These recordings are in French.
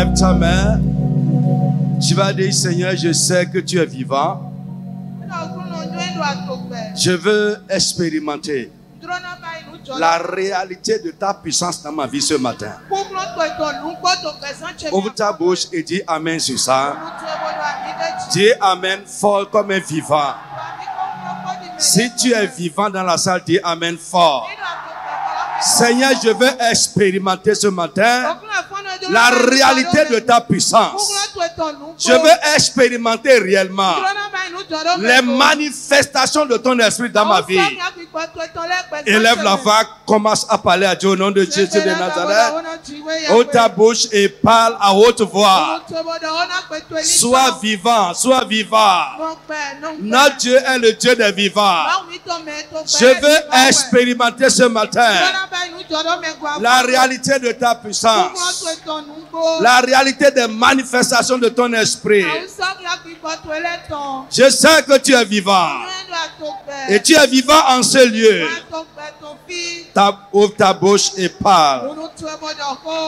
Lève ta main. Tu vas dire, Seigneur, je sais que tu es vivant. Je veux expérimenter la réalité de ta puissance dans ma vie ce matin. Ouvre ta bouche et dis Amen sur ça. Dis Amen fort comme un vivant. Si tu es vivant dans la salle, dis Amen fort. Seigneur, je veux expérimenter ce matin la réalité de ta puissance. Je veux expérimenter réellement les manifestations de ton esprit dans ma vie. Élève la voix, commence à parler à Dieu au nom de Jésus de Nazareth. Ouvre ta bouche et parle à haute voix. Sois vivant, sois vivant. Notre Dieu est le Dieu des vivants. Je veux expérimenter ce matin la réalité de ta puissance, la réalité des manifestations de ton esprit. Je sais que tu es vivant et tu es vivant en ce lieu. Ouvre ta bouche et parle.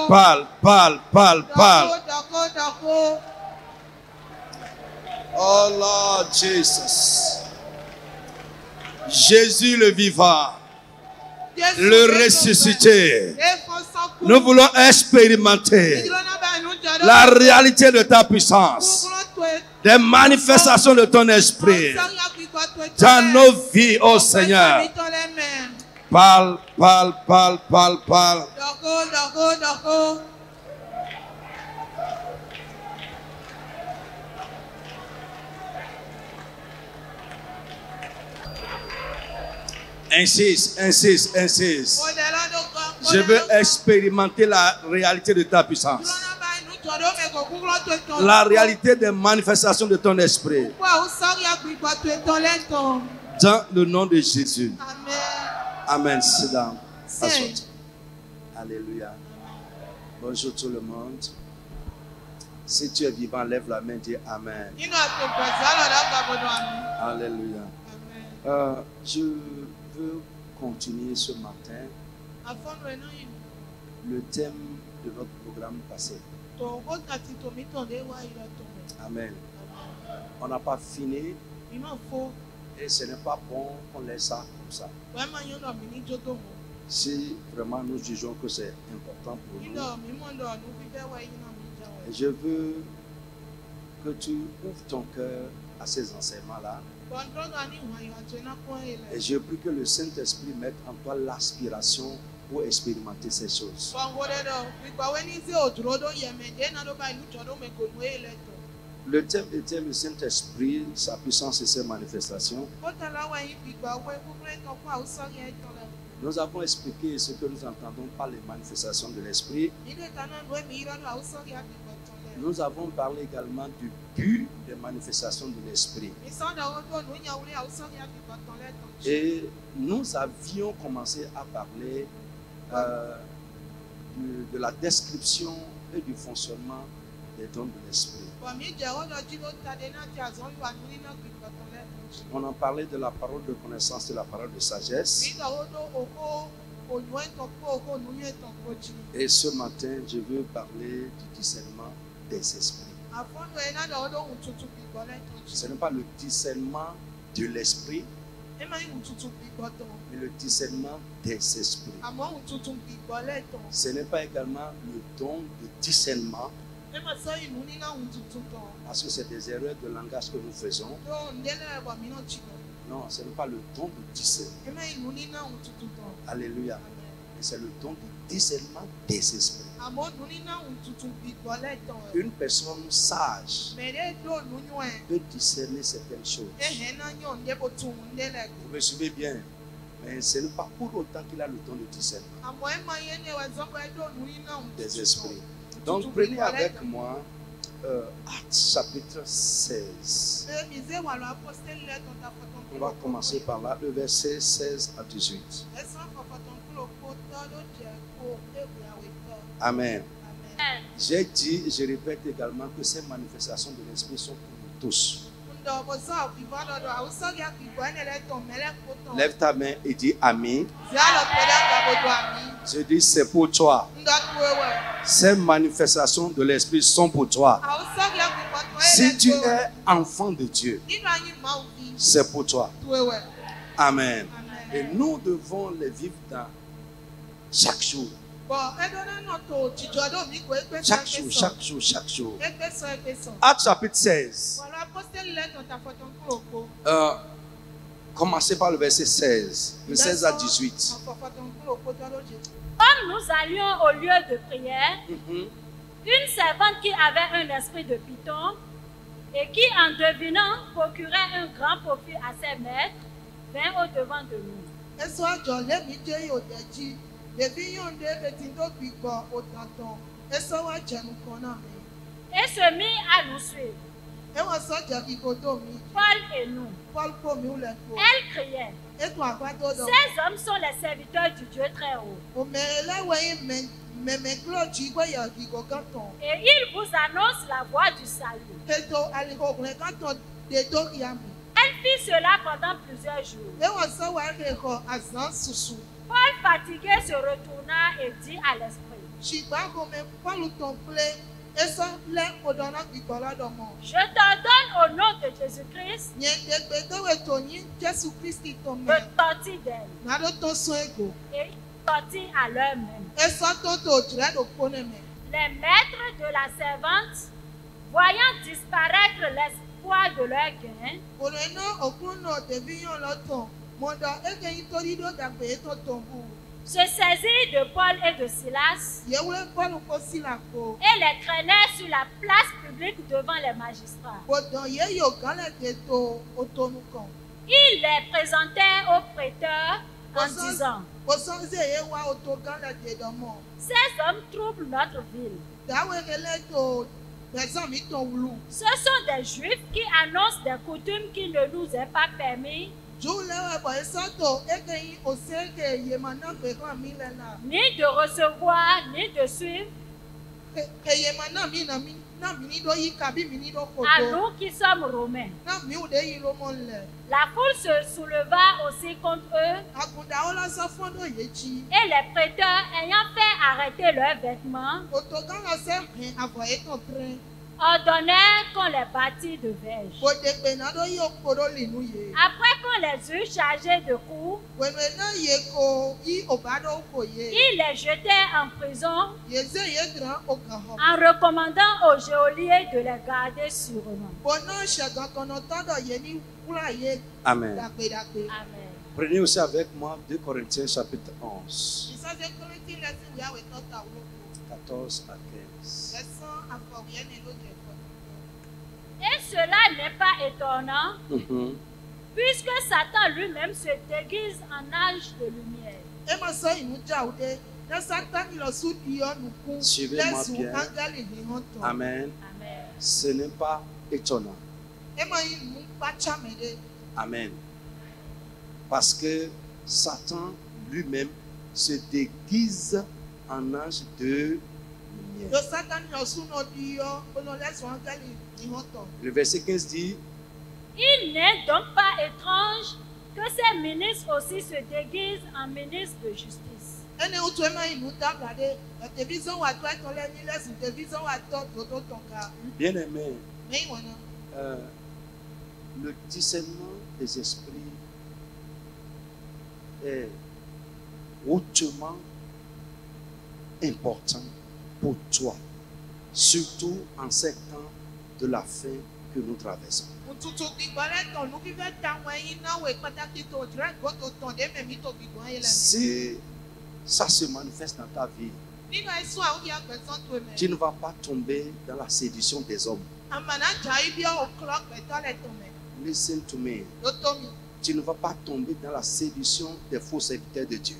Parle, parle, parle, parle. Oh Lord Jesus. Jésus le vivant, le ressuscité. Nous voulons expérimenter la réalité de ta puissance, des manifestations de ton esprit dans nos vies, oh Seigneur. Parle, parle, parle, parle, parle. Insiste, insiste, insiste. Je veux expérimenter la réalité de ta puissance, la réalité des manifestations de ton esprit. Dans le nom de Jésus. Amen. Sit down. Alléluia. Bonjour tout le monde. Si tu es vivant, lève la main et dis Amen. Alléluia. Je veux continuer ce matin le thème de notre programme passé. Amen. On n'a pas fini et ce n'est pas bon qu'on laisse ça comme ça. Si vraiment nous jugeons que c'est important pour nous, et je veux que tu ouvres ton cœur à ces enseignements-là. Et je prie que le Saint-Esprit mette en toi l'aspiration pour expérimenter ces choses. Le thème était le Saint-Esprit, sa puissance et ses manifestations. Nous avons expliqué ce que nous entendons par les manifestations de l'Esprit. Nous avons parlé également du but des manifestations de l'Esprit. Et nous avions commencé à parler de la description et du fonctionnement des dons de l'Esprit. On en parlait de la parole de connaissance et de la parole de sagesse. Et ce matin, je veux parler du discernement des esprits. Ce n'est pas le discernement de l'esprit, mais le discernement des esprits. Ce n'est pas également le don de discernement, parce que c'est des erreurs de langage que nous faisons. Non, ce n'est pas le don de discernement. Alléluia. Mais c'est le don de discernement des esprits. Une personne sage peut discerner certaines choses. Vous me suivez bien, mais ce n'est pas pour autant qu'il a le don de discernement des esprits. Donc prenez avec moi Actes chapitre 16. On va commencer par là, le verset 16 à 18. Amen. J'ai dit, je répète également que ces manifestations de l'esprit sont pour nous tous. Lève ta main et dis Ami. Je dis c'est pour toi. Ces manifestations de l'esprit sont pour toi. Si tu es enfant de Dieu, c'est pour toi. Amen. Et nous devons les vivre dans chaque jour. Chaque jour, chaque jour, chaque jour. Actes chapitre 16. Commencez par le verset 16. De 16 à 18. Comme nous allions au lieu de prière, une servante qui avait un esprit de python et qui, en devinant, procurait un grand profit à ses maîtres, vint au-devant de nous. Et se mit à nous suivre. Paul et nous. Elle criait. Ces hommes sont les serviteurs du Dieu très haut. Et ils vous annoncent la voie du salut. Elle fit cela pendant plusieurs jours. Paul, fatigué, se retourna et dit à l'esprit: je t'ordonne au nom de Jésus-Christ de sortir d'elle. Et ils sortirent à leur même. Les maîtres de la servante, voyant disparaître l'espoir de leur gain, se saisirent de Paul et de Silas et les traînèrent sur la place publique devant les magistrats. Ils les présentèrent aux prêteurs en disant: ces hommes troublent notre ville. Ce sont des Juifs qui annoncent des coutumes qui ne nous est pas permis ni de recevoir, ni de suivre à nous qui sommes Romains. La foule se souleva aussi contre eux et les prêteurs, ayant fait arrêter leurs vêtements, ordonnèrent qu'on les bâtît de verges. Après qu'on les eut chargés de coups, ils les jetèrent en prison en recommandant aux geôliers de les garder sûrement. Amen. Amen. Prenez aussi avec moi 2 Corinthiens chapitre 11. 14 à 15. Et cela n'est pas étonnant, puisque Satan lui-même se déguise en ange de lumière. Suivez-moi bien. Amen. Amen. Ce n'est pas étonnant. Amen. Parce que Satan lui-même se déguise en ange de lumière. Le verset 15 dit: Il n'est donc pas étrange que ces ministres aussi se déguisent en ministres de justice. Bien-aimé, le discernement des esprits est hautement important pour toi, surtout en ces temps de la fin que nous traversons. Si ça se manifeste dans ta vie, tu ne vas pas tomber dans la séduction des hommes. Listen to me. Tu ne vas pas tomber dans la séduction des faux serviteurs de Dieu.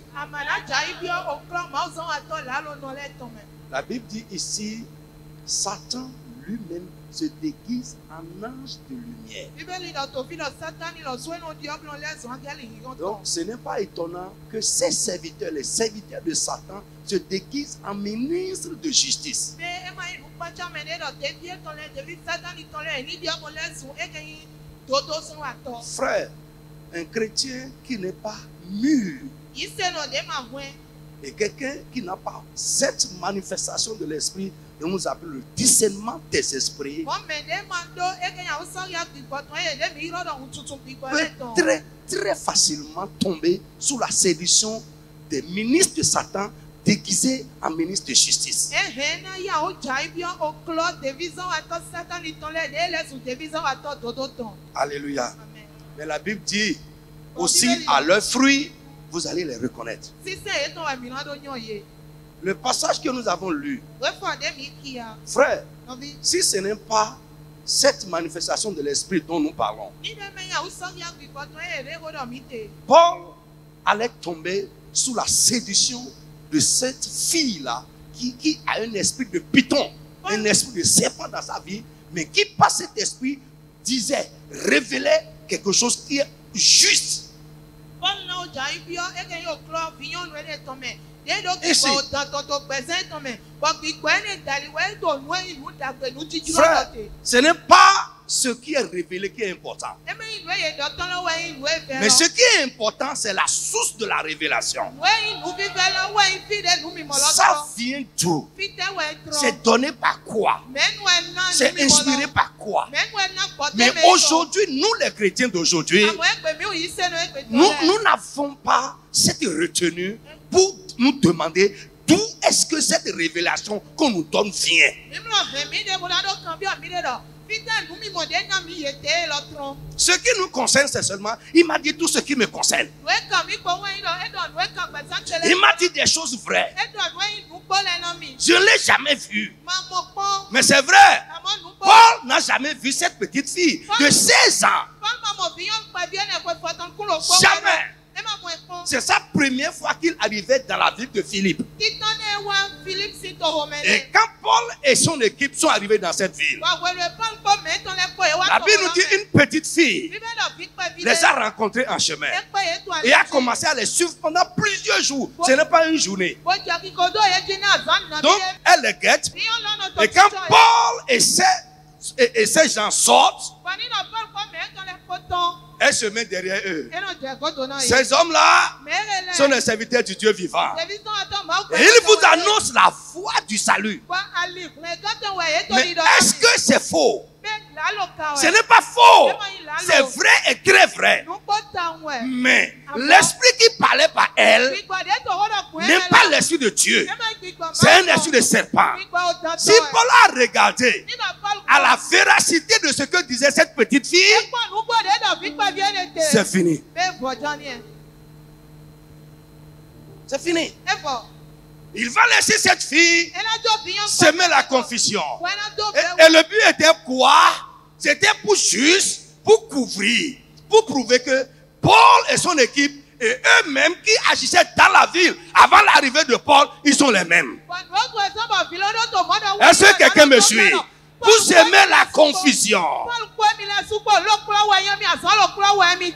La Bible dit ici, Satan lui-même se déguise en ange de lumière. Donc ce n'est pas étonnant que ces serviteurs, les serviteurs de Satan, se déguisent en ministres de justice. Frère, un chrétien qui n'est pas mûr et quelqu'un qui n'a pas cette manifestation de l'esprit, que nous appelons le discernement des esprits, peut très, très facilement tomber sous la séduction des ministres de Satan déguisés en ministres de justice. Alléluia. Mais la Bible dit aussi à leurs fruits, vous allez les reconnaître. Le passage que nous avons lu, frère, si ce n'est pas cette manifestation de l'esprit dont nous parlons, Paul allait tomber sous la séduction de cette fille-là qui a un esprit de python, un esprit de serpent dans sa vie, mais qui par cet esprit disait, révélait quelque chose qui est juste. Ici, frère, ce n'est pas ce qui est révélé qui est important. Mais ce qui est important, c'est la source de la révélation. Ça vient d'où? C'est donné par quoi? C'est inspiré par quoi? Mais aujourd'hui, nous les chrétiens d'aujourd'hui, nous n'avons pas cette retenue pour nous demander d'où est-ce que cette révélation qu'on nous donne vient. Ce qui nous concerne, c'est seulement, il m'a dit tout ce qui me concerne. Il m'a dit des choses vraies. Je ne l'ai jamais vu. Mais c'est vrai, Paul n'a jamais vu cette petite fille de 16 ans. Jamais. C'est sa première fois qu'il arrivait dans la ville de Philippe. Et quand Paul et son équipe sont arrivés dans cette ville, la Bible nous dit une petite fille les a rencontrés en chemin et a commencé à les suivre pendant plusieurs jours. Ce n'est pas une journée. Donc elle les guette. Et quand Paul et ces gens sortent, elle se met derrière eux. Ces hommes-là sont les serviteurs du Dieu vivant. Et ils vous annoncent la voie du salut. Mais est-ce que c'est faux? Ce n'est pas faux. C'est vrai et très vrai. Mais l'esprit qui parlait par elle n'est pas l'esprit de Dieu. C'est un esprit de serpent. Si Paul a regardé à la véracité de ce que disait cette petite fille, c'est fini. C'est fini. Il va laisser cette fille semer la confusion. Et le but était quoi? C'était pour couvrir, pour prouver que Paul et son équipe et eux-mêmes qui agissaient dans la ville avant l'arrivée de Paul, ils sont les mêmes. Est-ce que quelqu'un me suit? Pour semer la confusion.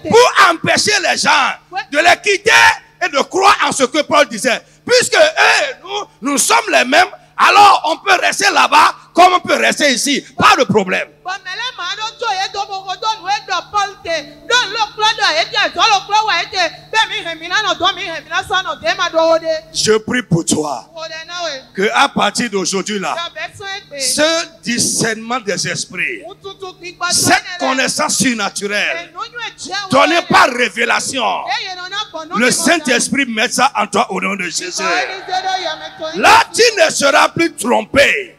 Pour empêcher les gens de les quitter et de croire en ce que Paul disait. Puisque nous sommes les mêmes, alors on peut rester là-bas comme on peut rester ici. Pas de problème. Je prie pour toi que à partir d'aujourd'hui là, ce discernement des esprits, cette connaissance surnaturelle donnée par révélation, le Saint-Esprit met ça en toi au nom de Jésus. Là, tu ne seras plus trompé.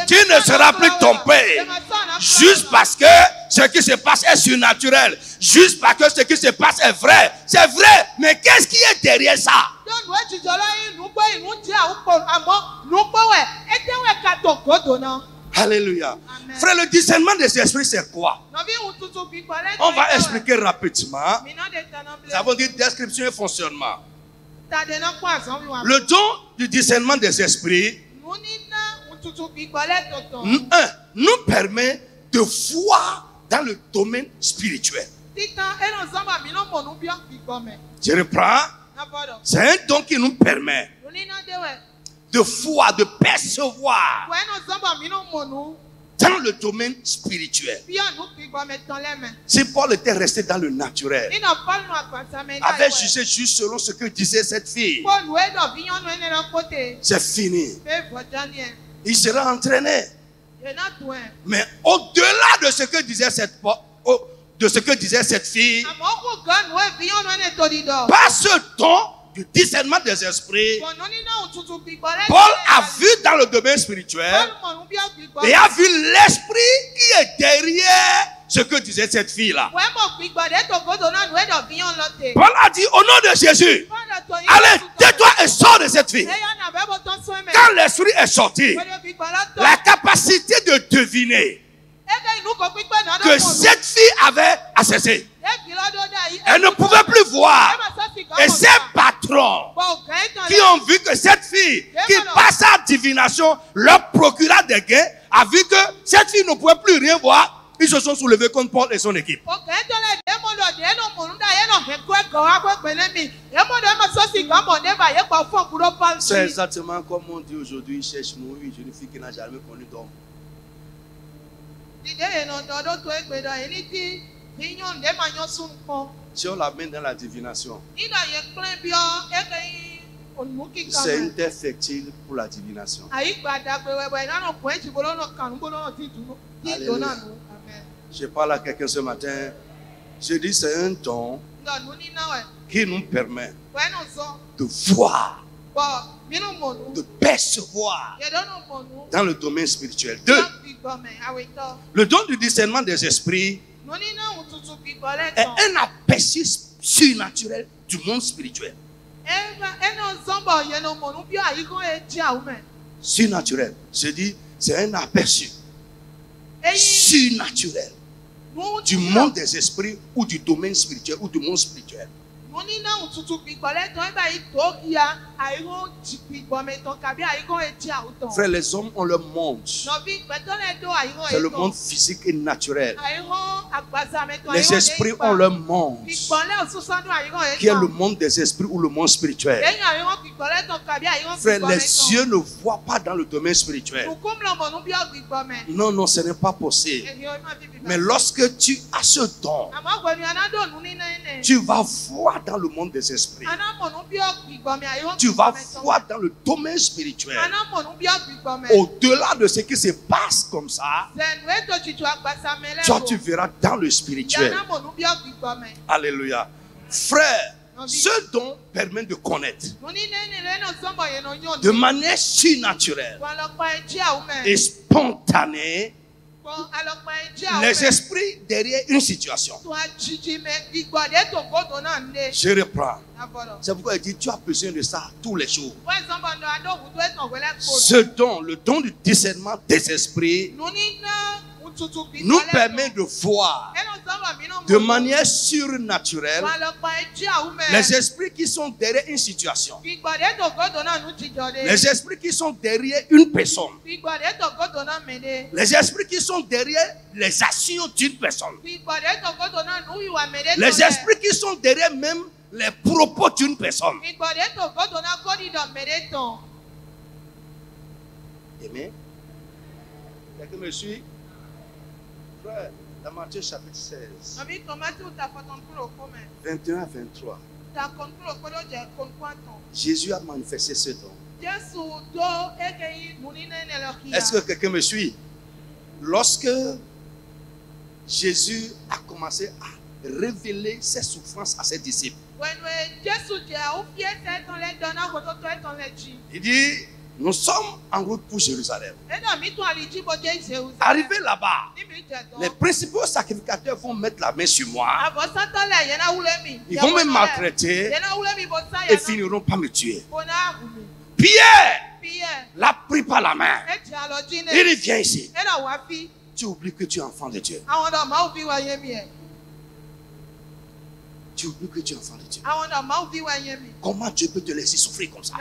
Tu ne seras plus trompé. Juste parce que ce qui se passe est surnaturel. Juste parce que ce qui se passe est vrai. C'est vrai. Mais qu'est-ce qui est derrière ça? Alléluia. Amen. Frère, le discernement des esprits, c'est quoi? On va expliquer rapidement. Nous avons dit description et fonctionnement. Le don du discernement des esprits nous permet de voir dans le domaine spirituel. Je reprends. C'est un don qui nous permet de voir, de percevoir dans le domaine spirituel. Si Paul était resté dans le naturel, avait jugé juste selon ce que disait cette fille, c'est fini. Il sera entraîné. Mais au-delà de ce que disait cette fille, par ce don du discernement des esprits, Paul a vu dans le domaine spirituel et a vu l'esprit qui est derrière ce que disait cette fille-là. Paul a dit au nom de Jésus, allez, tais-toi et sors de cette fille. Quand l'esprit est sorti, la capacité de deviner que cette fille avait a cessé. Elle ne pouvait plus voir. Et ces patrons qui ont vu que cette fille, qui par sa divination leur procura des gains, a vu que cette fille ne pouvait plus rien voir. Ils se sont soulevés contre Paul et son équipe. C'est exactement comme on dit aujourd'hui, il cherche une jeune fille qui n'a jamais connu d'homme. Si on l'amène dans la divination, c'est une terre fertile pour la divination. Alléluia. Je parle à quelqu'un ce matin. Je dis c'est un don qui nous permet de voir, de percevoir dans le domaine spirituel. Deux, le don du discernement des esprits est un aperçu surnaturel du monde spirituel. Surnaturel, je dis, c'est un aperçu surnaturel du monde des esprits ou du domaine spirituel ou du monde spirituel. Frère, les hommes ont leur monde. C'est le monde physique et naturel. Les esprits ont leur monde, qui est le monde des esprits ou le monde spirituel. Frère, les yeux ne voient pas dans le domaine spirituel. Non, non, ce n'est pas possible. Mais lorsque tu as ce don, tu vas voir dans le monde des esprits. Tu vas voir dans le domaine spirituel. Au-delà de ce qui se passe comme ça, toi tu verras dans le spirituel. Alléluia. Frère, ce don permet de connaître de manière surnaturelle et spontanée les esprits derrière une situation. Je reprends. C'est pourquoi il dit tu as besoin de ça tous les jours. Ce don, le don du discernement des esprits, nous permet de voir de manière surnaturelle les esprits qui sont derrière une situation, les esprits qui sont derrière une personne, les esprits qui sont derrière les actions d'une personne, les esprits qui sont derrière même les propos d'une personne. Amen. Quelqu'un me suit? Frère, dans Matthieu chapitre 16, 21 à 23, Jésus a manifesté ce don. Est-ce que quelqu'un me suit? Lorsque Jésus a commencé à révéler ses souffrances à ses disciples, il dit, nous sommes en route pour Jérusalem. Arrivé là-bas, les principaux sacrificateurs vont mettre la main sur moi. Ils vont me maltraiter et finiront par me tuer. Pierre l'a pris par la main. Il vient ici. Tu oublies que tu es enfant de Dieu. Tu oublies que tu es enfant de Dieu. Comment Dieu peut te laisser souffrir comme ça?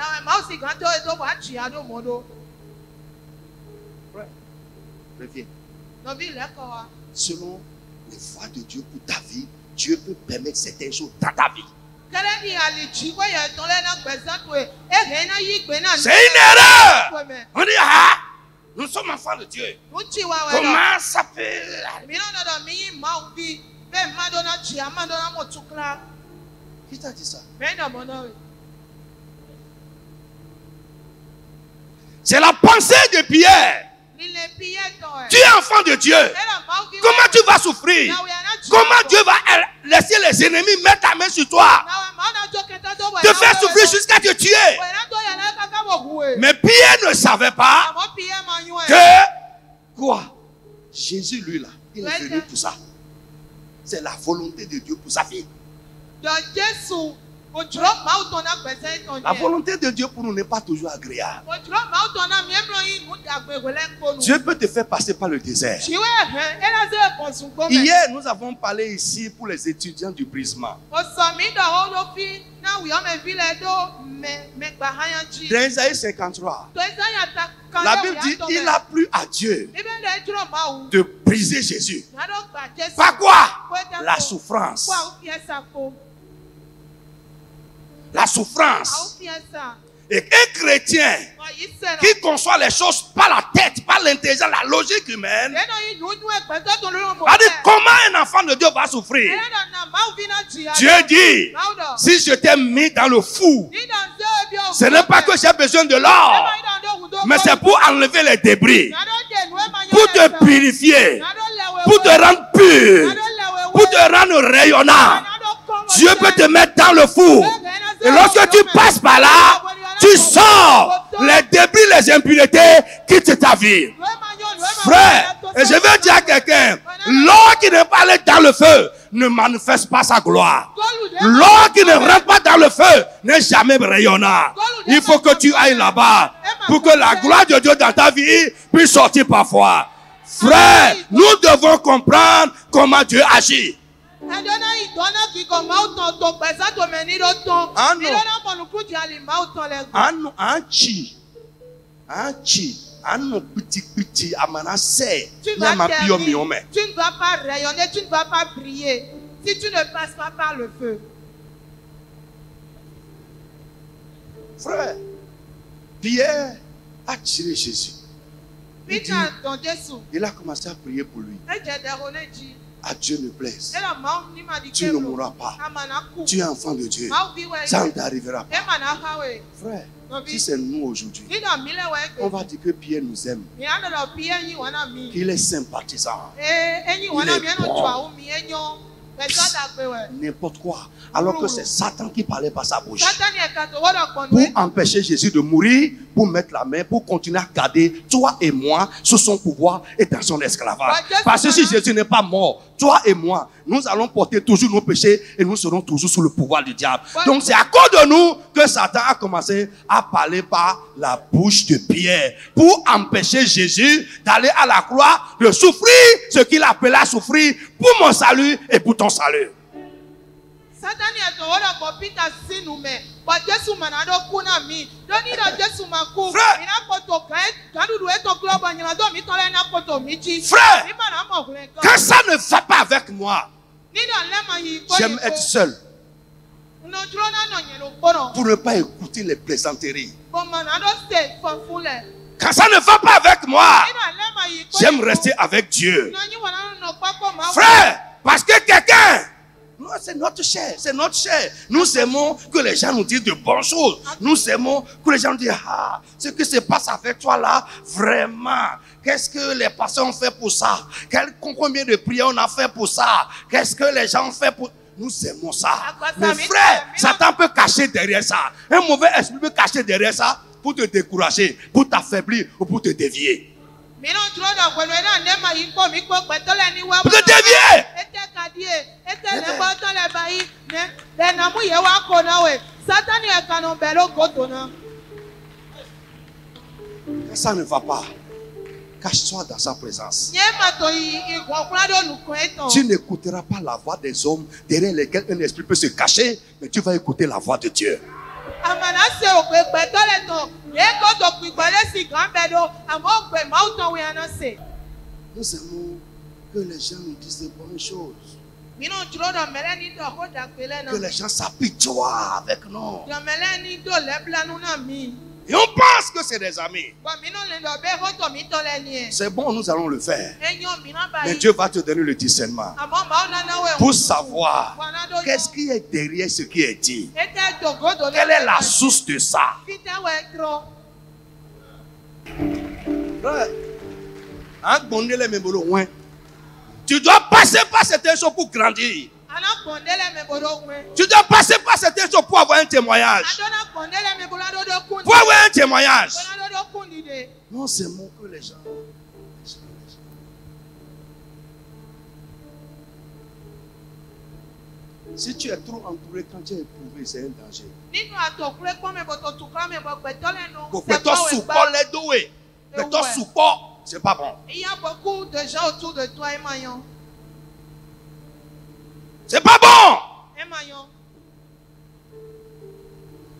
Reviens. Selon les voies de Dieu pour ta vie, Dieu peut permettre certaines choses dans ta vie. C'est une erreur. On dit, ah, Nous sommes enfants de Dieu. Uchi wa we. Comment ça peut... Mi no do mi ma ubi. Be ma do na chi ama do na mo tukla. Qui t'a dit ça? Me no mo no. C'est la pensée de Pierre. Tu es enfant de Dieu. Comment tu vas souffrir? Comment Dieu va laisser les ennemis mettre la main sur toi? Te faire souffrir jusqu'à te tuer. Mais Pierre ne savait pas que quoi? Jésus, lui là, il est venu pour ça. C'est la volonté de Dieu pour sa fille. La volonté de Dieu pour nous n'est pas toujours agréable. Dieu peut te faire passer par le désert. Hier, nous avons parlé ici pour les étudiants du brisement. Dans Isaïe 53, la Bible dit il a plu à Dieu de briser Jésus. Par quoi? La souffrance. La souffrance. Et un chrétien qui conçoit les choses par la tête, par l'intelligence, la logique humaine, va dire comment un enfant de Dieu va souffrir. Dieu dit, si je t'ai mis dans le four, ce n'est pas que j'ai besoin de l'or, mais c'est pour enlever les débris, pour te purifier, pour te rendre pur, pour te rendre rayonnant. Dieu peut te mettre dans le four. Et lorsque tu passes par là, tu sors les débris, les impuretés qui quittent ta vie. Frère, et je veux dire à quelqu'un, l'or qui n'est pas allé dans le feu ne manifeste pas sa gloire. L'or qui ne rentre pas dans le feu n'est jamais rayonnant. Il faut que tu ailles là-bas pour que la gloire de Dieu dans ta vie puisse sortir parfois. Frère, nous devons comprendre comment Dieu agit. Tu ne vas pas rayonner, tu ne vas pas briller si tu ne passes pas par le feu. Frère, Pierre a tiré Jésus. Il a commencé à prier pour lui. À Dieu ne plaise. Tu ne mourras pas. Tu es enfant de Dieu. Ça ne t'arrivera pas. Frère, si c'est nous aujourd'hui, on va dire que Pierre nous aime. Qu'il est sympathisant. Il est bon. N'importe quoi. Alors que c'est Satan qui parlait par sa bouche. Pour empêcher Jésus de mourir, pour mettre la main, pour continuer à garder toi et moi sous son pouvoir et dans son esclavage. Parce que si Jésus n'est pas mort, toi et moi, nous allons porter toujours nos péchés et nous serons toujours sous le pouvoir du diable. Donc c'est à cause de nous que Satan a commencé à parler par la bouche de Pierre pour empêcher Jésus d'aller à la croix, de souffrir ce qu'il appelait à souffrir pour mon salut et pour ton salut. Frère, quand ça ne va pas avec moi, j'aime être seul pour ne pas écouter les plaisanteries. Quand ça ne va pas avec moi, j'aime rester avec Dieu. Frère, parce que quelqu'un, c'est notre chair, c'est notre chair. Nous aimons que les gens nous disent de bonnes choses. Nous aimons que les gens nous disent, ah, ce qui se passe avec toi là, vraiment, qu'est-ce que les pasteurs ont fait pour ça? Combien de prières on a fait pour ça? Qu'est-ce que les gens ont fait pour... Nous aimons ça. Mais frère, Satan peut cacher derrière ça. Un mauvais esprit peut cacher derrière ça pour te décourager, pour t'affaiblir ou pour te dévier. Pour te dévier. Quand ça ne va pas, cache-toi dans sa présence. Tu n'écouteras pas la voix des hommes derrière lesquels un esprit peut se cacher, mais tu vas écouter la voix de Dieu. Nous aimons que les gens nous disent de bonnes choses. Que les gens s'apitoient avec nous. Et on pense que c'est des amis. Bon, C'est bon, nous allons le faire. Mais Mais Dieu va te donner le discernement pour savoir qu'est-ce qui est derrière ce qui est dit. Quelle est la source de ça? Frère, hein, bonne les mêmes boulot, ouais. Tu dois passer par certaines choses pour grandir. Tu dois passer par certaines choses pour avoir un témoignage. Pour avoir un témoignage. Non, c'est mon que les gens. Si tu es trop entouré quand tu es éprouvé, c'est un danger. Mais ton support, c'est pas bon. Il y a beaucoup de gens autour de toi, Emmaillon. C'est pas bon. Emmaillon.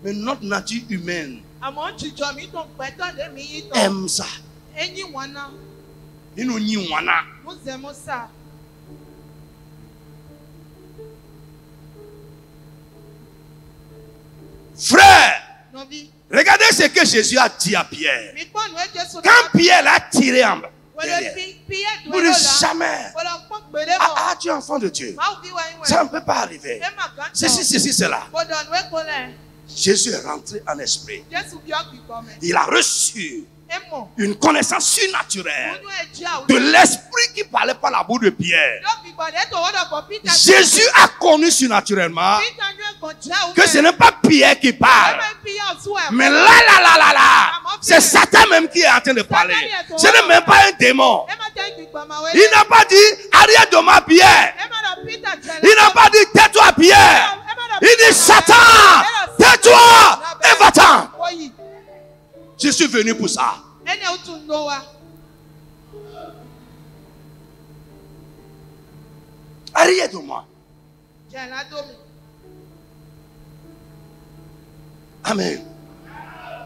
Mais notre nature humaine aime ça. Nous aimons ça. Frère, regardez ce que Jésus a dit à Pierre. Quand Pierre l'a tiré en bas, vous ne jamais. Ah, tu es enfant de Dieu. Ça ne peut pas arriver. Ceci, cela. Jésus est rentré en esprit. Il a reçu une connaissance surnaturelle de l'esprit qui parlait par la bouche de Pierre. Jésus a connu surnaturellement que ce n'est pas Pierre qui parle, mais là, c'est Satan même qui est en train de parler. Ce n'est même pas un démon. Il n'a pas dit arrête de ma Pierre. Il n'a pas dit tais-toi Pierre. Il dit Satan, tais-toi et va-t'en. Je suis venu pour ça. Arrête de moi. Amen.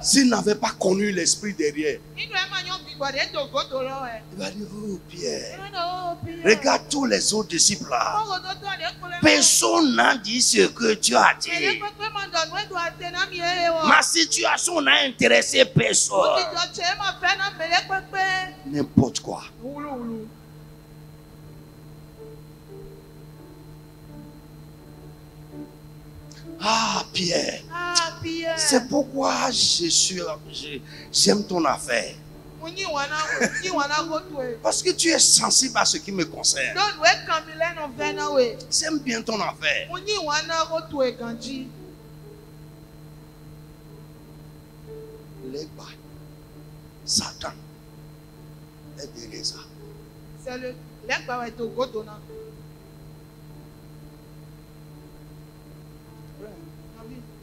S'il n'avait pas connu l'esprit derrière, il va dire, oh Pierre, regarde tous les autres disciples là. Personne n'a dit ce que tu as dit. Ma situation n'a intéressé personne. N'importe quoi. Ah Pierre, c'est pourquoi j'aime ton affaire. Parce que tu es sensible à ce qui me concerne. J'aime bien ton affaire. Satan est derrière ça. C'est le l'Egba est au Godona.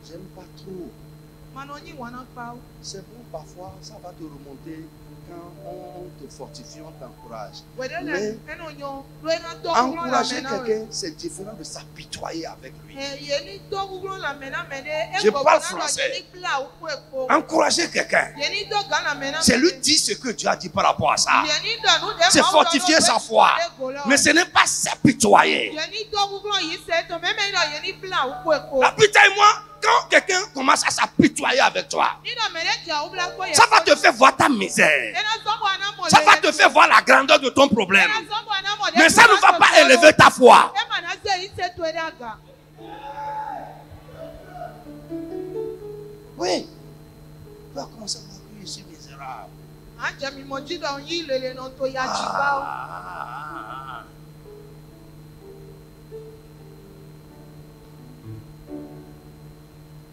J'aime pas trop. C'est bon, parfois, ça va te remonter quand on te fortifie, on t'encourage. Mais encourager quelqu'un, c'est différent de s'apitoyer avec lui. Je parle français. Encourager quelqu'un, c'est lui dire ce que Dieu a dit par rapport à ça. C'est fortifier sa foi. Mais ce n'est pas s'apitoyer. Apitoie-moi. Quand quelqu'un commence à s'apitoyer avec toi, ça va te faire voir ta misère. Ça va te faire voir la grandeur de ton problème. Mais ça ne va pas élever ta foi. Oui. Tu vas commencer à voir que je suis misérable.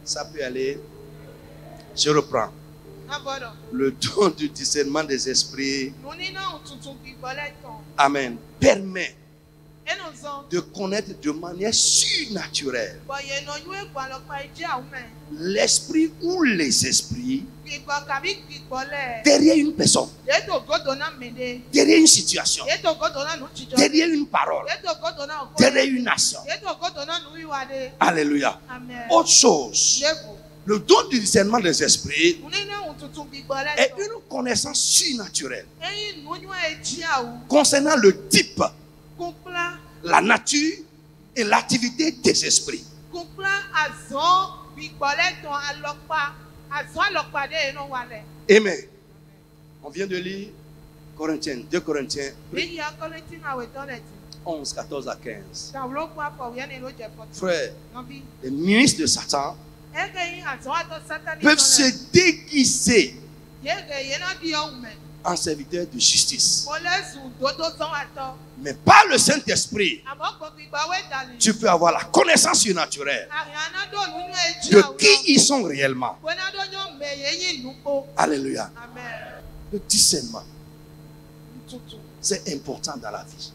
Ça peut aller. Je reprends. Le don du discernement des esprits, amen, permet de connaître de manière surnaturelle l'esprit ou les esprits derrière une personne, derrière une situation, derrière une parole, derrière une action. Alléluia. Autre chose, le don du discernement des esprits est une connaissance surnaturelle concernant le type, la nature et l'activité des esprits. Amen. On vient de lire Corinthiens, 2 Corinthiens 11, 14 à 15. Frère, les ministres de Satan peuvent se déguiser en serviteurs de justice. Mais par le Saint-Esprit, tu peux avoir la connaissance surnaturelle de qui ils sont réellement. Alléluia. Le discernement, c'est important dans la vie.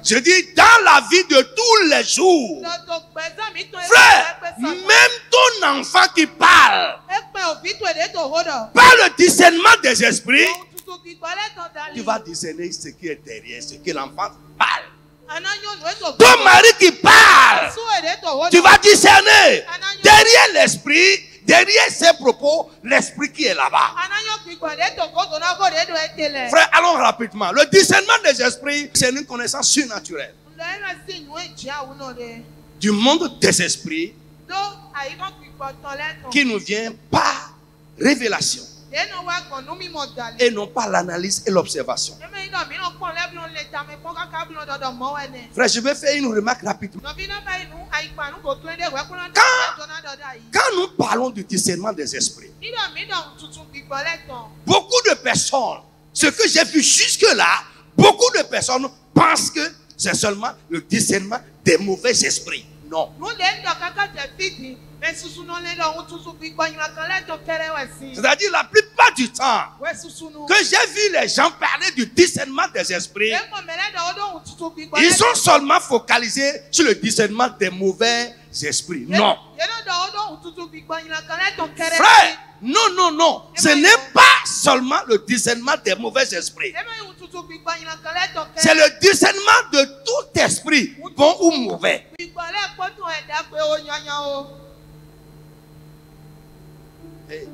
Je dis dans la vie de tous les jours. Frère, même ton enfant qui parle, par le discernement des esprits, tu vas discerner ce qui est derrière, ce que l'enfant parle. Ton mari qui parle, tu vas discerner derrière l'esprit, derrière ses propos, l'esprit qui est là-bas. Frère, allons rapidement. Le discernement des esprits, c'est une connaissance surnaturelle du monde des esprits qui nous vient par révélation et non pas l'analyse et l'observation. Frère, je vais faire une remarque rapidement. Quand nous parlons du discernement des esprits, beaucoup de personnes, ce que j'ai vu jusque-là, beaucoup de personnes pensent que c'est seulement le discernement des mauvais esprits. Non. C'est-à-dire la plupart du temps que j'ai vu les gens parler du discernement des esprits, ils sont seulement focalisés sur le discernement des mauvais esprits. Non. Frère, non. Ce n'est pas seulement le discernement des mauvais esprits. C'est le discernement de tout esprit, bon ou mauvais. Hey.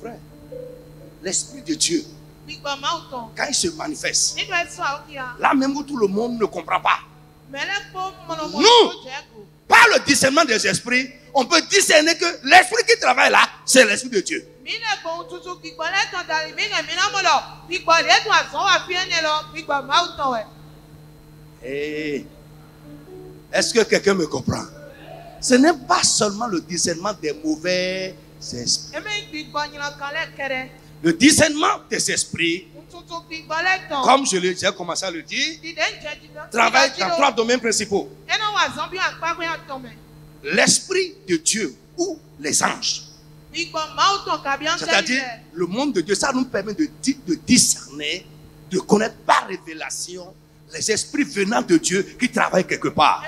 Frère, l'Esprit de Dieu, quand il se manifeste, là même où tout le monde ne comprend pas, nous, par le discernement des esprits, on peut discerner que l'esprit qui travaille là, c'est l'Esprit de Dieu. Hey. Est-ce que quelqu'un me comprend? Ce n'est pas seulement le discernement des mauvais esprits. Le discernement des esprits, comme j'ai commencé à le dire, travaille dans 3 domaines principaux. L'Esprit de Dieu ou les anges. C'est-à-dire le monde de Dieu. Ça nous permet de discerner, de connaître par révélation les esprits venant de Dieu qui travaillent quelque part.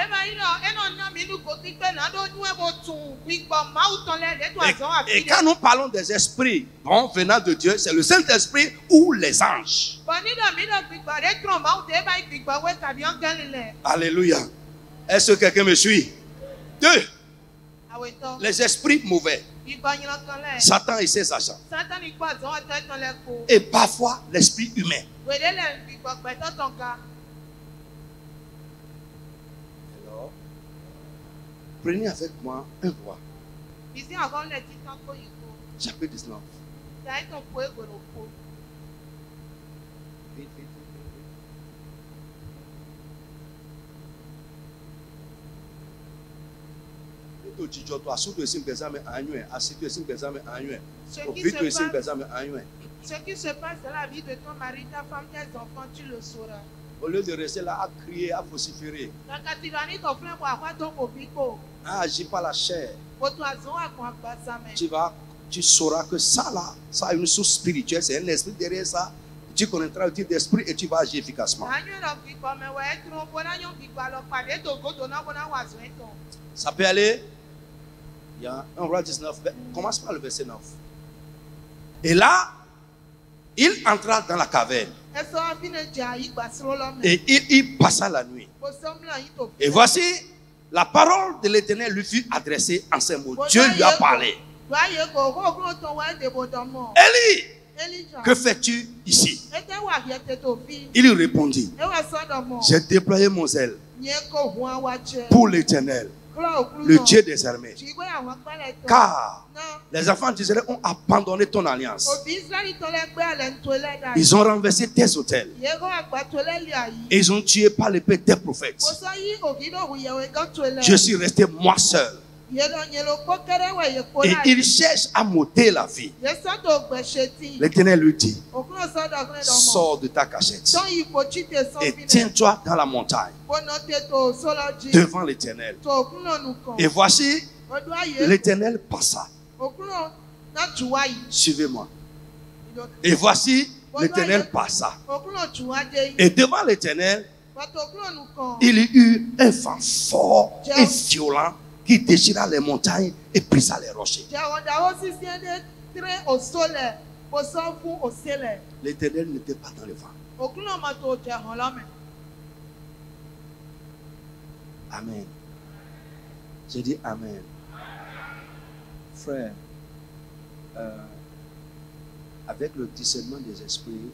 Et quand nous parlons des esprits bons venant de Dieu, c'est le Saint-Esprit ou les anges. Alléluia. Est-ce que quelqu'un me suit? 2. Les esprits mauvais. Satan et ses agents. Et parfois l'esprit humain. Alors, prenez avec moi un roi. Chapitre 19. Vite. Ce qui se passe dans la vie de ton mari, ta femme, tes enfants, tu le sauras. Au lieu de rester là à crier, à vociférer, agis par la chair. Tu sauras que ça là, ça a une source spirituelle, c'est un esprit derrière ça. Tu connaîtras le type d'esprit et tu vas agir efficacement. Ça peut aller. Il y a un roi 19. Commence par le verset 9. Et là, il entra dans la caverne. Et il passa la nuit. Et voici, la parole de l'Éternel lui fut adressée en ces mots. Dieu lui a parlé. Élie, que fais-tu ici? Il lui répondit, j'ai déployé mon zèle pour l'Éternel. le Dieu des armées. Car les enfants d'Israël ont abandonné ton alliance. Ils ont renversé tes autels. Et ils ont tué par l'épée tes prophètes. Je suis resté moi seul. Et il cherche à m'ôter la vie. L'Éternel lui dit, sors de ta cachette et tiens-toi dans la montagne devant l'Éternel. Et voici, l'Éternel passa. Suivez-moi. Et voici, l'Éternel passa. Et devant l'Éternel, il y eut un vent fort et violent qui déchira les montagnes et brisa les rochers. L'Éternel n'était pas dans le vent. Amen. J'ai dit Amen. Frère, avec le discernement des esprits,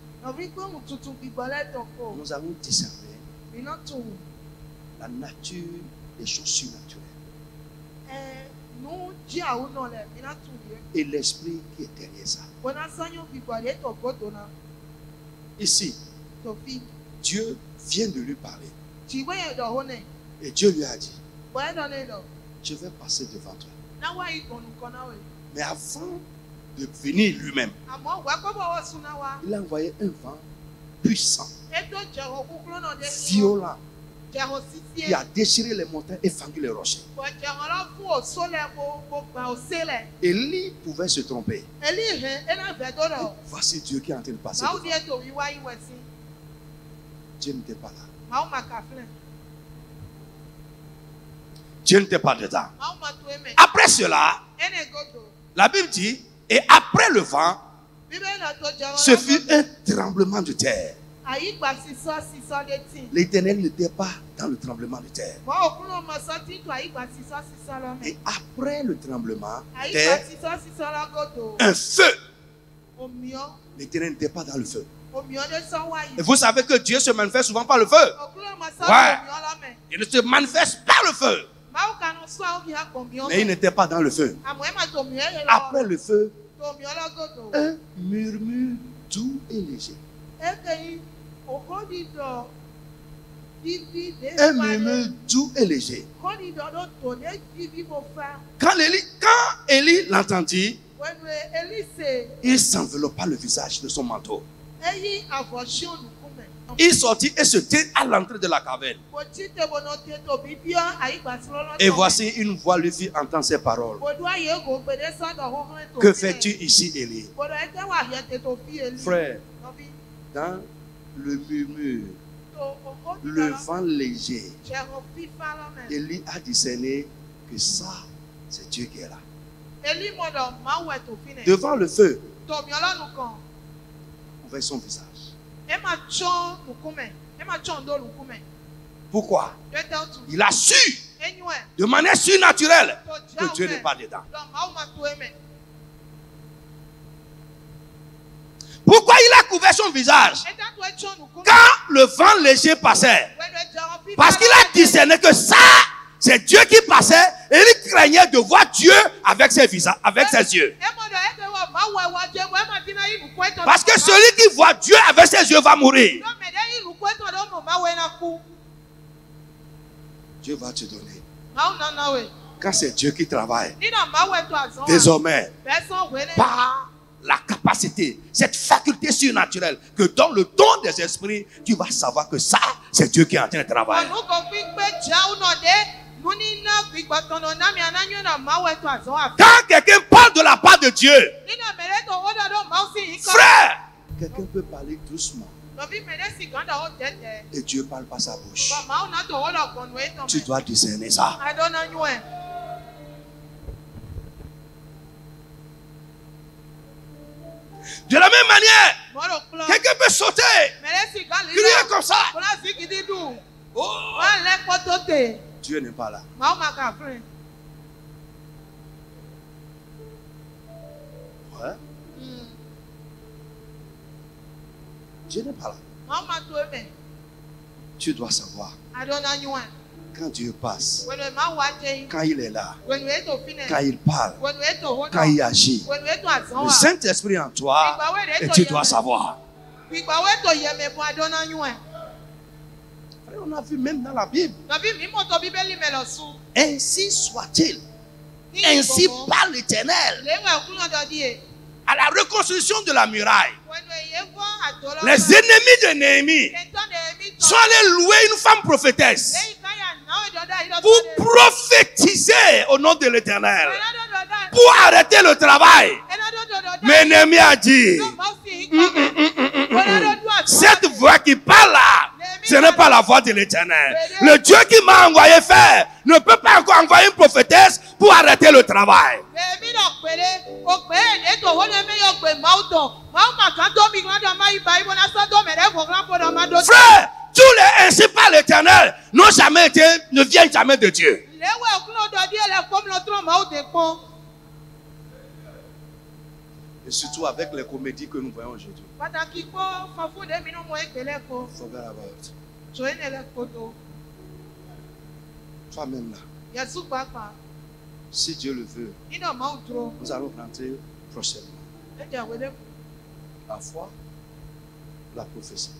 nous avons discerné la nature des choses surnaturelles. Et l'esprit qui est derrière ça. Ici, Dieu vient de lui parler. Et Dieu lui a dit, je vais passer devant toi. Mais avant de venir lui-même, il a envoyé un vent puissant, violent, qui a déchiré les montagnes et fendu les rochers. Élie pouvait se tromper. Voici Dieu qui est en train de passer devant. Dieu n'était pas là. Dieu n'était pas dedans. Après cela, la Bible dit, et après le vent, ce fut un tremblement de terre. L'Éternel n'était pas dans le tremblement de terre. Et après le tremblement de terre, un feu. L'Éternel n'était pas dans le feu. Et vous savez que Dieu se manifeste souvent par le feu. Ouais. Il ne se manifeste pas le feu. Mais il n'était pas dans le feu. Après le feu, un murmure doux et léger. Un murmure doux et léger. Quand Élie l'entendit, il s'enveloppa le visage de son manteau. Il sortit et se tint à l'entrée de la caverne. Et voici une voix lui fit entendre ces paroles. Que fais-tu ici, Élie? Frère, dans le murmure, le vent léger, Élie a discerné que ça, c'est Dieu qui est là. Devant le feu, ouvert son visage. Pourquoi? Il a su de manière surnaturelle que Dieu n'est pas dedans. Pourquoi il a couvert son visage quand le vent léger passait? Parce qu'il a discerné que ça, c'est Dieu qui passait et il craignait de voir Dieu avec ses visages, avec ses yeux. Parce que celui qui voit Dieu avec ses yeux va mourir. Dieu va te donner. Quand c'est Dieu qui travaille, désormais, par la capacité, cette faculté surnaturelle que donne le don des esprits, tu vas savoir que ça, c'est Dieu qui est en train de travailler. Quand quelqu'un parle de la part de Dieu, frère, quelqu'un peut parler doucement et Dieu parle par sa bouche. Tu dois discerner ça. De la même manière, quelqu'un peut sauter, crier comme ça. Oh. Dieu n'est pas là. Ouais. Dieu n'est pas là. Tu dois savoir Quand Dieu passe, When we ma waje. quand il est là, When we to finish. quand il parle, When we to hold. quand il agit, When we to le azonwa. Saint-Esprit en toi, et tu dois savoir. Igba we to yeme bo adona yun. Frère, on a vu même dans la Bible. Nabi mi mo to Bíbélì me lo su. Ainsi soit-il. Ainsi parle l'Éternel. Lewe kulo do die. À la reconstruction de la muraille, When we yevo adolo. les ennemis de Néhémie sont allés louer une femme prophétesse pour prophétiser au nom de l'Éternel, pour arrêter le travail. Mais Néhémie a dit, cette voix qui parle là, ce n'est pas la voix de l'Éternel. Le Dieu qui m'a envoyé faire ne peut pas encore envoyer une prophétesse pour arrêter le travail. Frère, tous les ainsi par l'Éternel n'ont jamais été, ne viennent jamais de Dieu. Et surtout avec les comédies que nous voyons aujourd'hui. Forget about it. Toi-même là, si Dieu le veut, nous allons rentrer prochainement. La foi, la prophétie.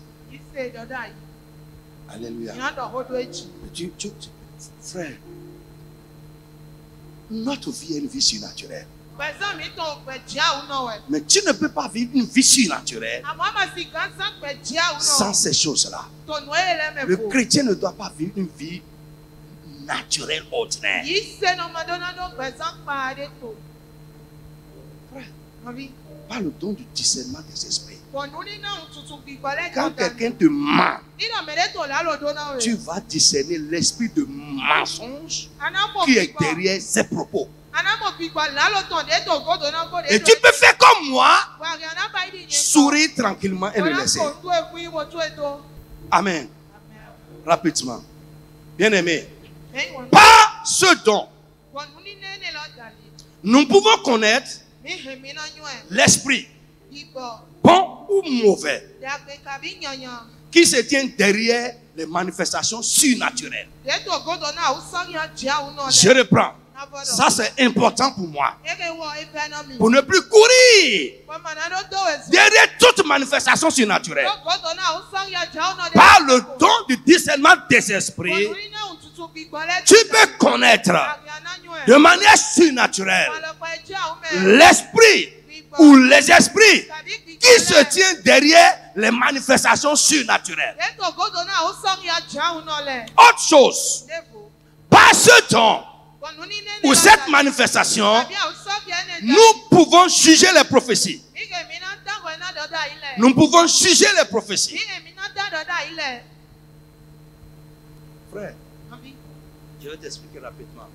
Alléluia. Frère, notre vie est une vie surnaturelle. Mais tu ne peux pas vivre une vie surnaturelle sans ces choses-là. Le chrétien ne doit pas vivre une vie naturelle ordinaire. Par le don du discernement des esprits. Quand quelqu'un te ment, tu vas discerner l'esprit de mensonge qui est derrière ses propos. Et tu peux faire comme moi, sourire tranquillement et le laisser. Amen. Rapidement. Bien-aimé, par ce don, nous pouvons connaître l'esprit, bon ou mauvais, qui se tient derrière les manifestations surnaturelles. Je reprends. Ça, c'est important pour moi. Pour ne plus courir derrière toute manifestation surnaturelle. Par le don du discernement des esprits, tu peux connaître de manière surnaturelle l'esprit ou les esprits qui se tiennent derrière les manifestations surnaturelles. Autre chose, par ce don ou cette manifestation, nous pouvons juger les prophéties. Nous pouvons juger les prophéties. Frère, je vais t'expliquer rapidement.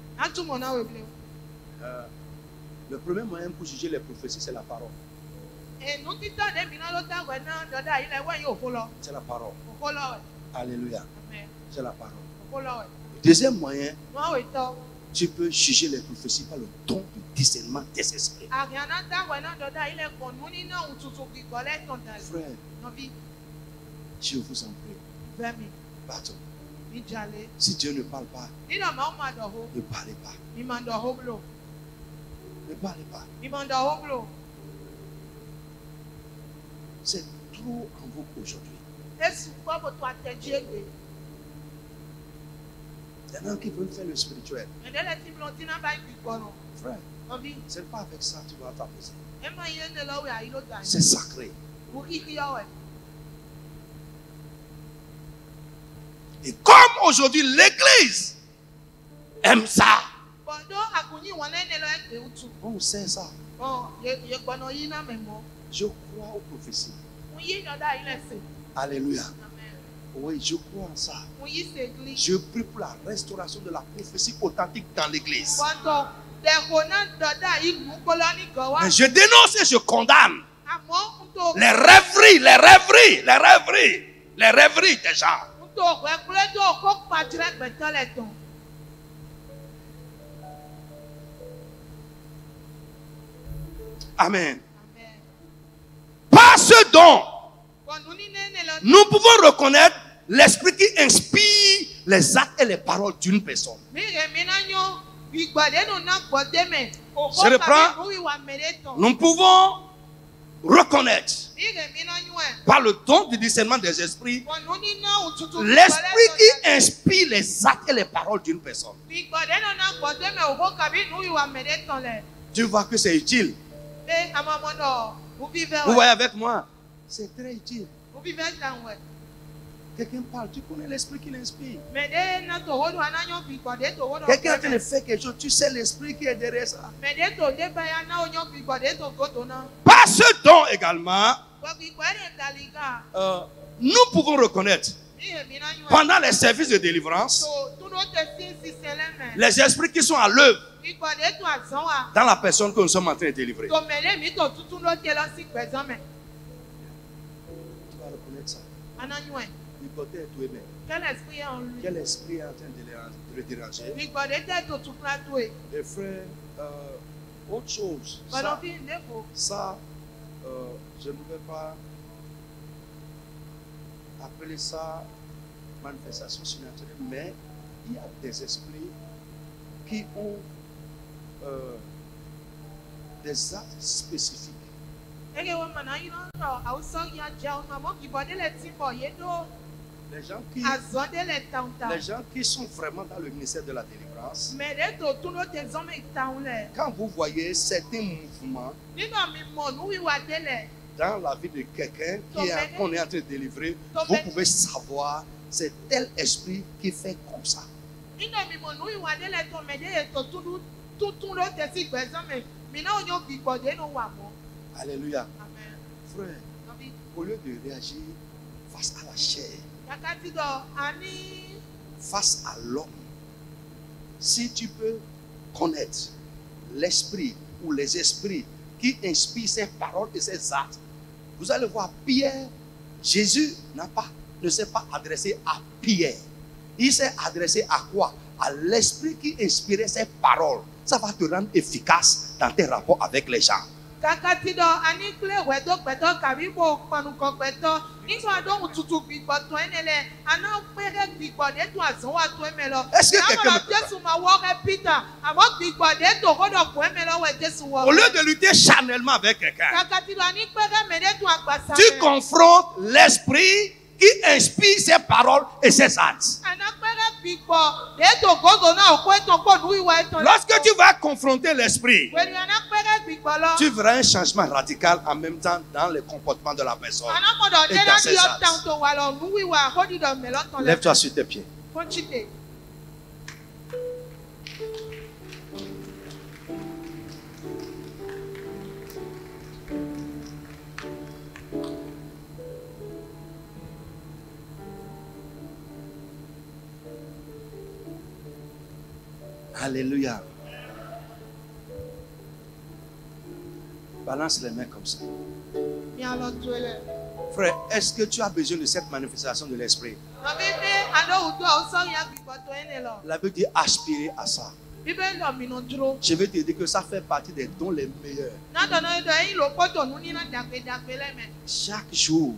Le premier moyen pour juger les prophéties, c'est la parole. C'est la parole. Alléluia. C'est la parole. Le deuxième moyen, tu peux juger les prophéties par le don du discernement des esprits. Frère, je vous en prie. Pardon. Si Dieu ne parle pas, ne parlez pas. Ne parlez pas. C'est trop en vogue aujourd'hui. Il y en a qui veulent faire le spirituel. Frère, c'est pas avec ça que tu vas t'apaiser. C'est sacré. Et comme aujourd'hui l'église aime ça, on sait ça. Je crois aux prophéties. Alléluia. Oui, je crois en ça. Je prie pour la restauration de la prophétie authentique dans l'église. Mais je dénonce et je condamne les rêveries des gens. Amen. Par ce don, nous pouvons reconnaître l'esprit qui inspire les actes et les paroles d'une personne. Je reprends. Nous pouvons reconnaître par le don du discernement des esprits l'esprit qui inspire les actes et les paroles d'une personne. Tu vois que c'est utile. Vous voyez avec moi, c'est très utile. Quelqu'un parle, tu connais l'esprit qui l'inspire. Quelqu'un est en train de faire quelque chose, tu sais l'esprit qui est derrière ça. Par ce don également, nous pouvons reconnaître pendant les services de délivrance les esprits qui sont à l'œuvre dans la personne que nous sommes en train de délivrer. Tu vas reconnaître ça. Quel esprit est en train de le déranger? Et frère, autre chose. Ça, je ne vais pas appeler ça manifestation surnaturelle, mais il y a des esprits qui ont des actes spécifiques. Les gens qui sont vraiment dans le ministère de la délivrance, quand vous voyez certains mouvements dans la vie de quelqu'un qu'on est en train de délivrer, vous pouvez savoir c'est tel esprit qui fait comme ça. Alléluia. Frère, au lieu de réagir face à la chair, face à l'homme, si tu peux connaître l'esprit ou les esprits qui inspirent ces paroles et ces actes, vous allez voir Pierre, Jésus ne s'est pas adressé à Pierre. Il s'est adressé à quoi? À l'esprit qui inspirait ces paroles. Ça va te rendre efficace dans tes rapports avec les gens. Est-ce que quelqu'un au lieu de lutter charnellement avec quelqu'un, tu confrontes l'esprit qui inspire ses paroles et ses actes. Lorsque tu vas confronter l'esprit, tu verras un changement radical en même temps dans le comportement de la personne et dans ses actes. Lève-toi sur tes pieds. Alléluia. Balance les mains comme ça. Frère, est-ce que tu as besoin de cette manifestation de l'esprit? La Bible dit aspirer à ça. Je vais te dire que ça fait partie des dons les meilleurs. Chaque jour,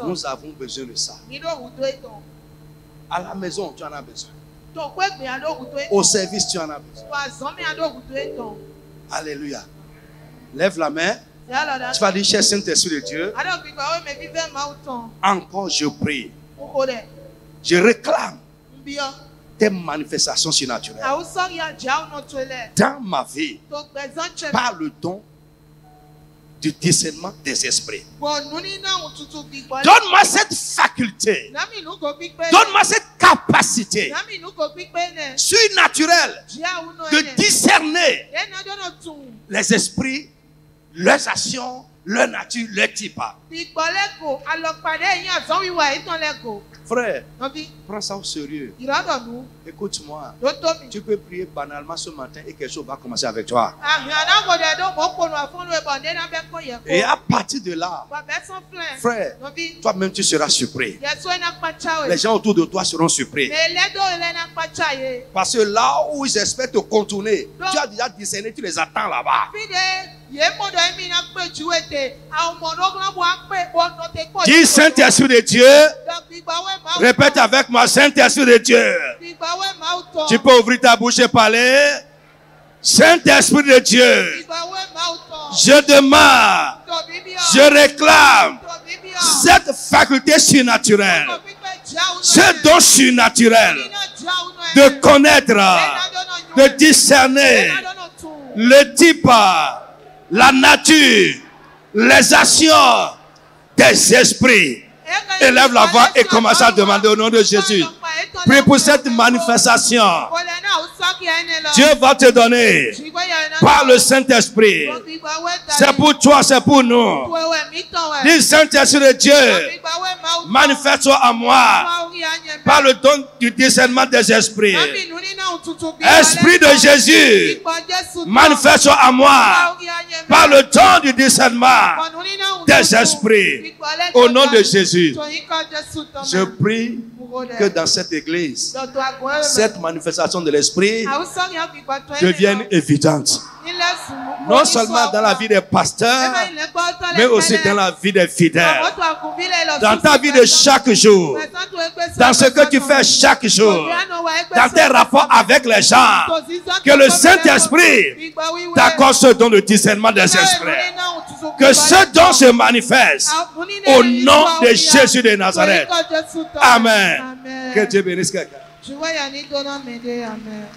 nous avons besoin de ça. À la maison, tu en as besoin. Au service, tu en as besoin. Alléluia. Lève la main. Tu vas dire, cher Saint-Esprit de Dieu, encore je prie. Je réclame tes manifestations surnaturelles dans ma vie par le don du discernement des esprits. Donne-moi cette faculté. Donne-moi cette capacité surnaturelle de discerner les esprits, leurs actions, leur nature, leur type. Frère, prends ça au sérieux. Écoute-moi. Tu peux prier banalement ce matin et quelque chose va commencer avec toi. Et à partir de là, frère, toi-même tu seras surpris. Les gens autour de toi seront surpris. Parce que là où ils espèrent te contourner, tu as déjà discerné, tu les attends là-bas. Dis Saint-Esprit de Dieu, Répète avec moi, Saint-Esprit de Dieu. Tu peux ouvrir ta bouche et parler. Saint-Esprit de Dieu, je demande, je réclame cette faculté surnaturelle, ce don surnaturel de connaître, de discerner le type, la nature, les actions des esprits. Élève la voix et commence à demander au nom de Jésus. Prie pour cette manifestation. Dieu va te donner par le Saint-Esprit. C'est pour toi, c'est pour nous. Dis Saint-Esprit de Dieu, manifeste-toi à moi par le don du discernement des esprits. Esprit de Jésus, manifeste-toi à moi par le don du discernement des esprits. Au nom de Jésus, je prie que dans cette église, cette manifestation de l'esprit devienne évidente. Non seulement dans la vie des pasteurs, mais aussi dans la vie des fidèles. Dans ta vie de chaque jour, dans ce que tu fais chaque jour, dans tes rapports avec les gens, que le Saint-Esprit t'accorde ce don de discernement des esprits. Que ce don se manifeste au nom de Jésus de Nazareth. Amen. Que Dieu bénisse quelqu'un. Amen.